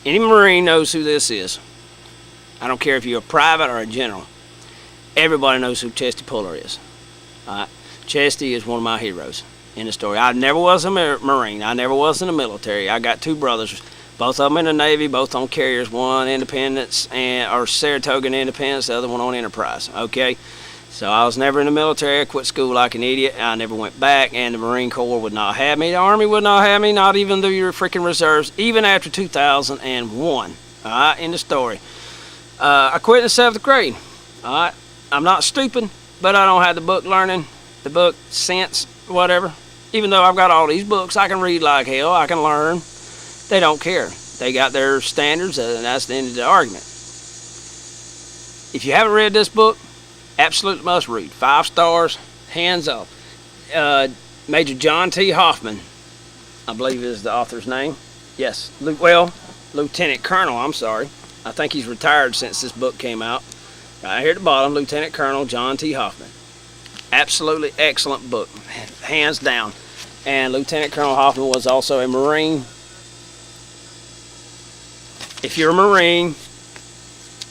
Any Marine knows who this is. I don't care if you're a private or a general. Everybody knows who Chesty Puller is. Chesty is one of my heroes in the story. I never was a Marine. I never was in the military. I got two brothers, both of them in the Navy, both on carriers. One Independence or Saratoga and Independence, the other one on Enterprise. Okay, so I was never in the military. I quit school like an idiot. I never went back, and the Marine Corps would not have me. The Army would not have me. Not even the freaking reserves. Even after 2001. All right, in the story. I quit in the 7th grade. All right, I'm not stupid, but I don't have the book learning, the book sense, whatever. Even though I've got all these books, I can read like hell, I can learn. They don't care. They got their standards, and that's the end of the argument. If you haven't read this book, absolutely must read. 5 stars, hands up. Major John T. Hoffman, I believe is the author's name. Yes, Lieutenant Colonel, I'm sorry. I think he's retired since this book came out. Right here at the bottom, Lieutenant Colonel John T. Hoffman. Absolutely excellent book, hands down. And Lieutenant Colonel Hoffman was also a Marine. If you're a Marine,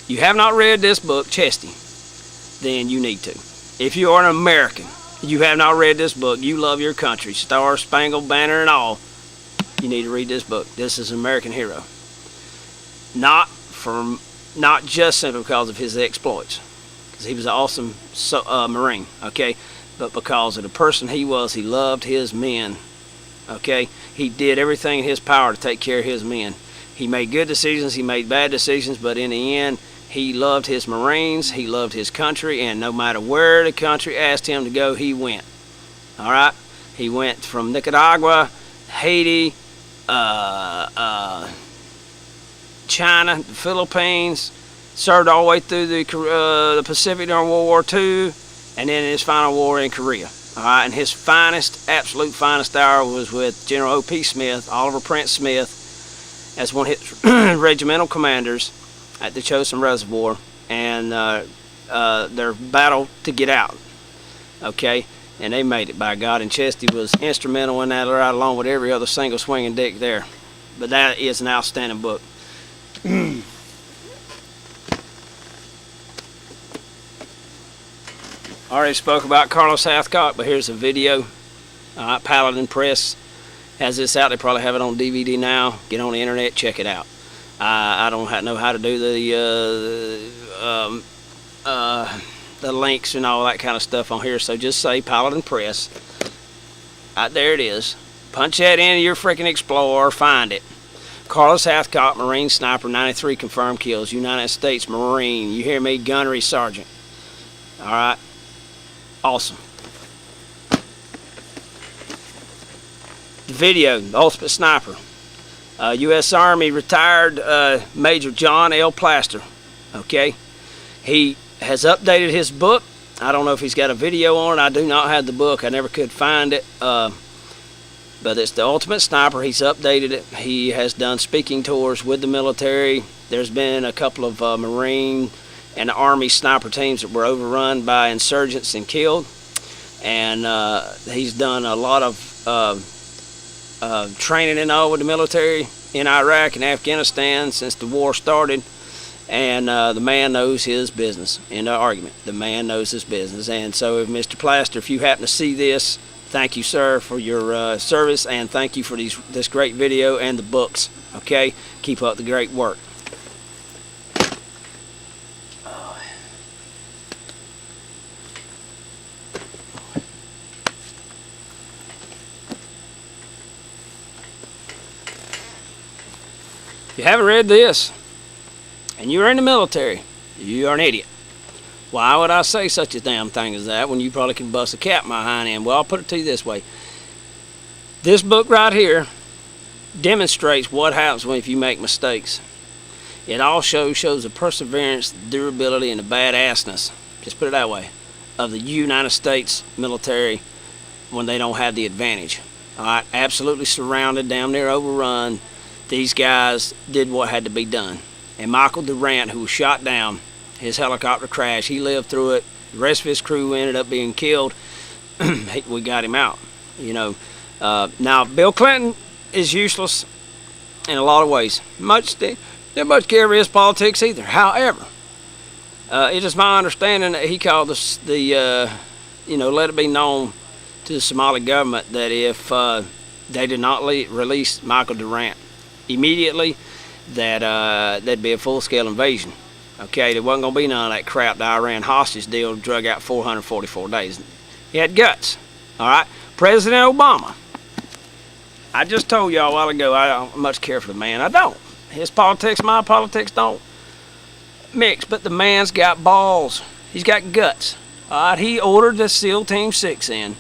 you have not read this book, Chesty, then you need to. If you are an American, you have not read this book, you love your country, Star Spangled Banner and all, you need to read this book. This is an American hero. Not just simply because of his exploits, because he was an awesome Marine, okay, but because of the person he was. He loved his men, okay. He did everything in his power to take care of his men. He made good decisions, he made bad decisions, but in the end, he loved his Marines, he loved his country, and no matter where the country asked him to go, he went. All right, he went from Nicaragua, Haiti, China, the Philippines, served all the way through the Pacific during World War II, and then his final war in Korea. All right, and his finest, absolute finest hour was with General O.P. Smith, Oliver Prince Smith, as one of his regimental commanders at the Chosin Reservoir, and their battle to get out. Okay, and they made it, by God, and Chesty was instrumental in that, right along with every other single swinging dick there. But that is an outstanding book. Already spoke about Carlos Hathcock, but here's a video. Paladin Press has this out. They probably have it on DVD now. Get on the internet, check it out. I don't know how to do the links and all that kind of stuff on here, so just say Paladin Press. There it is. Punch that into your freaking Explorer, find it. Carlos Hathcock, Marine Sniper, 93 confirmed kills, United States Marine. You hear me? Gunnery Sergeant. All right. Awesome. The video, The Ultimate Sniper. U.S. Army retired Major John L. Plaster. Okay. He has updated his book. I don't know if he's got a video on it. I do not have the book. I never could find it. But it's The Ultimate Sniper. He's updated it. He has done speaking tours with the military. There's been a couple of Marine and Army sniper teams that were overrun by insurgents and killed. And he's done a lot of training and all with the military in Iraq and Afghanistan since the war started. And the man knows his business. In the argument, the man knows his business. And so, if Mr. Plaster, if you happen to see this, thank you, sir, for your service, and thank you for this great video and the books. Okay, keep up the great work. If you haven't read this, and you're in the military, you are an idiot. Why would I say such a damn thing as that when you probably can bust a cap in my hind end? Well, I'll put it to you this way. This book right here demonstrates what happens if you make mistakes. It also shows the perseverance, the durability, and the badassness, just put it that way, of the United States military when they don't have the advantage. All right, absolutely surrounded, damn near overrun. These guys did what had to be done. And Michael Durant, who was shot down, his helicopter crashed, he lived through it. The rest of his crew ended up being killed. We got him out, you know. Now, Bill Clinton is useless. in a lot of ways. Didn't much care for his politics either. However, it is my understanding that he called let it be known to the Somali government that if they did not release Michael Durant immediately, that there'd be a full-scale invasion. Okay, there wasn't going to be none of that crap. The Iran hostage deal drug out 444 days. He had guts. All right, President Obama. I just told y'all a while ago I don't much care for the man. I don't. His politics, my politics don't mix. But the man's got balls. He's got guts. All right, he ordered the SEAL Team 6 in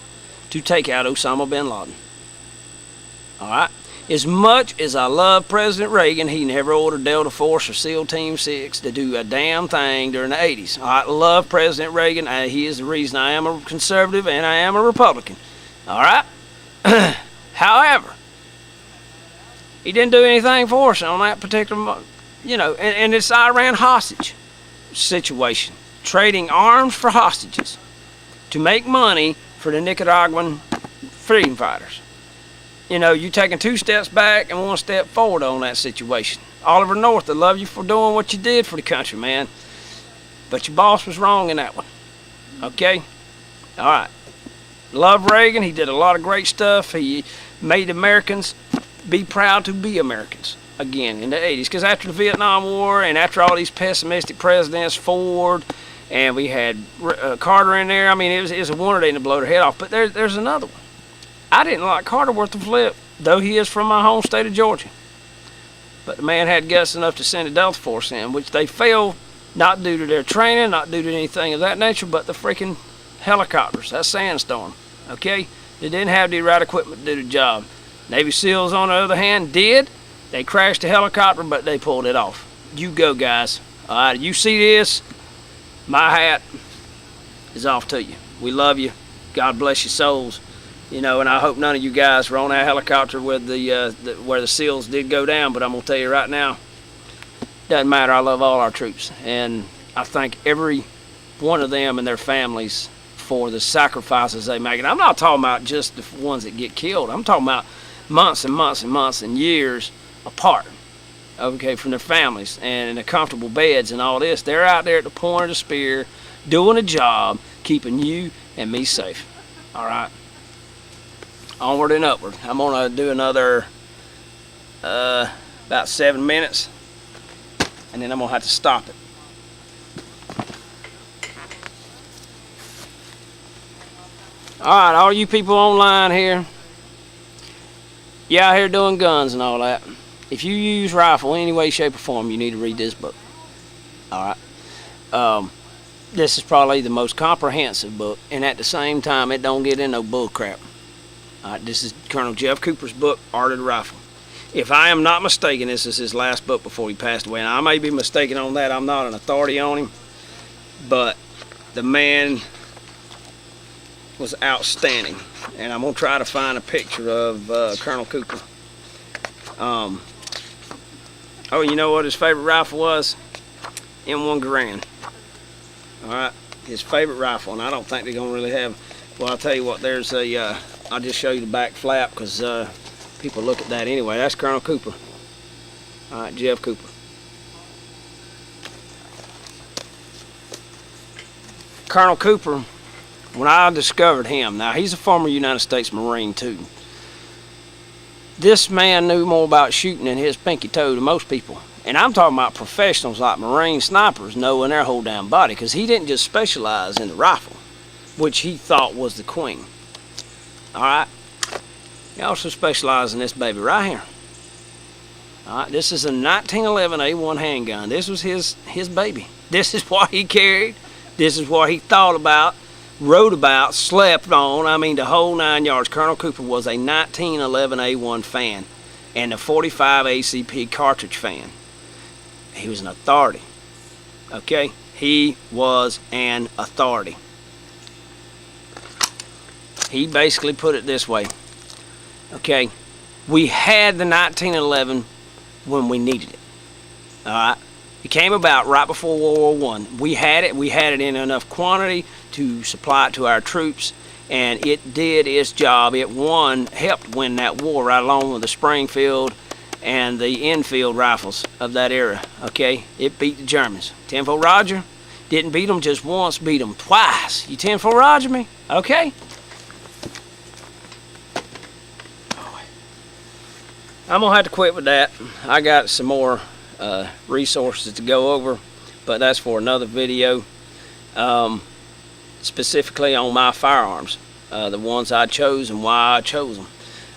to take out Osama bin Laden. All right. As much as I love President Reagan, he never ordered Delta Force or SEAL Team 6 to do a damn thing during the 80s. I love President Reagan. He is the reason I am a conservative and I am a Republican. All right? However, he didn't do anything for us on that particular, and it's Iran hostage situation. Trading arms for hostages to make money for the Nicaraguan freedom fighters. You taking 2 steps back and 1 step forward on that situation. Oliver North, I love you for doing what you did for the country, man. But your boss was wrong in that one. Okay? All right. Love Reagan. He did a lot of great stuff. He made Americans be proud to be Americans again in the 80s. Because after the Vietnam War and after all these pessimistic presidents, Ford, and we had Carter in there, I mean, it was a wonder they didn't blow their head off. But there's another one. I didn't like Carter worth a flip, though he is from my home state of Georgia. But the man had guts enough to send a Delta Force in, which they failed, not due to their training, not due to anything of that nature, but the freaking helicopters, that sandstorm, okay? They didn't have the right equipment to do the job. Navy SEALs, on the other hand, did. They crashed the helicopter, but they pulled it off. You go, guys. All right, you see this? My hat is off to you. We love you. God bless your souls. And I hope none of you guys were on that helicopter with where the SEALs did go down, but I'm going to tell you right now, doesn't matter. I love all our troops, and I thank every one of them and their families for the sacrifices they make. And I'm not talking about just the ones that get killed. I'm talking about months and months and months and years apart, okay, from their families and in their comfortable beds and all this. They're out there at the point of the spear doing a job, keeping you and me safe, all right? Onward and upward. I'm going to do another about 7 minutes, and then I'm going to have to stop it. Alright, all you people online here, you out here doing guns and all that. If you use rifle in any way, shape, or form, you need to read this book. Alright. This is probably the most comprehensive book, and at the same time, it don't get in no bull crap. This is Colonel Jeff Cooper's book, Art of the Rifle. If I am not mistaken, this is his last book before he passed away. And I may be mistaken on that. I'm not an authority on him. But the man was outstanding. And I'm going to try to find a picture of Colonel Cooper. Oh, you know what his favorite rifle was? M1 Garand. Alright, his favorite rifle. And I don't think they're going to really have... Well, I'll tell you what, there's a... I'll just show you the back flap because people look at that anyway. That's Colonel Cooper. All right, Jeff Cooper. Colonel Cooper, when I discovered him, now he's a former United States Marine too. This man knew more about shooting than his pinky toe to most people. And I'm talking about professionals like Marine snipers knowing their whole damn body, because he didn't just specialize in the rifle, which he thought was the queen. Alright, he also specialized in this baby right here. Alright, this is a 1911 A1 handgun. This was his baby. This is what he carried. This is what he thought about, wrote about, slept on. I mean, the whole 9 yards. Colonel Cooper was a 1911 A1 fan and a 45 ACP cartridge fan. He was an authority. Okay? He was an authority. He basically put it this way. Okay, we had the 1911 when we needed it. All right, it came about right before World War I. We had it. We had it in enough quantity to supply it to our troops, and it did its job. It helped win that war right along with the Springfield and the Enfield rifles of that era. Okay, it beat the Germans. 10-4 Roger didn't beat them just once, beat them twice. You 10-4 Roger me? Okay. I'm gonna have to quit with that. I got some more resources to go over, but that's for another video. Specifically on my firearms, the ones I chose and why I chose them.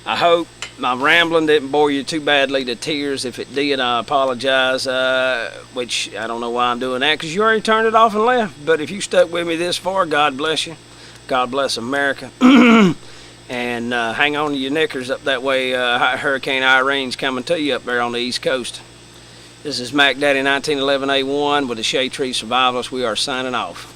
I hope my rambling didn't bore you too badly to tears. If it did, I apologize, which I don't know why I'm doing that, because you already turned it off and left. But if you stuck with me this far, God bless you. God bless America. And hang on to your knickers up that way. Hurricane Irene's coming to you up there on the East Coast. This is Mac Daddy 1911A1 with the Shade Tree Survivalists. We are signing off.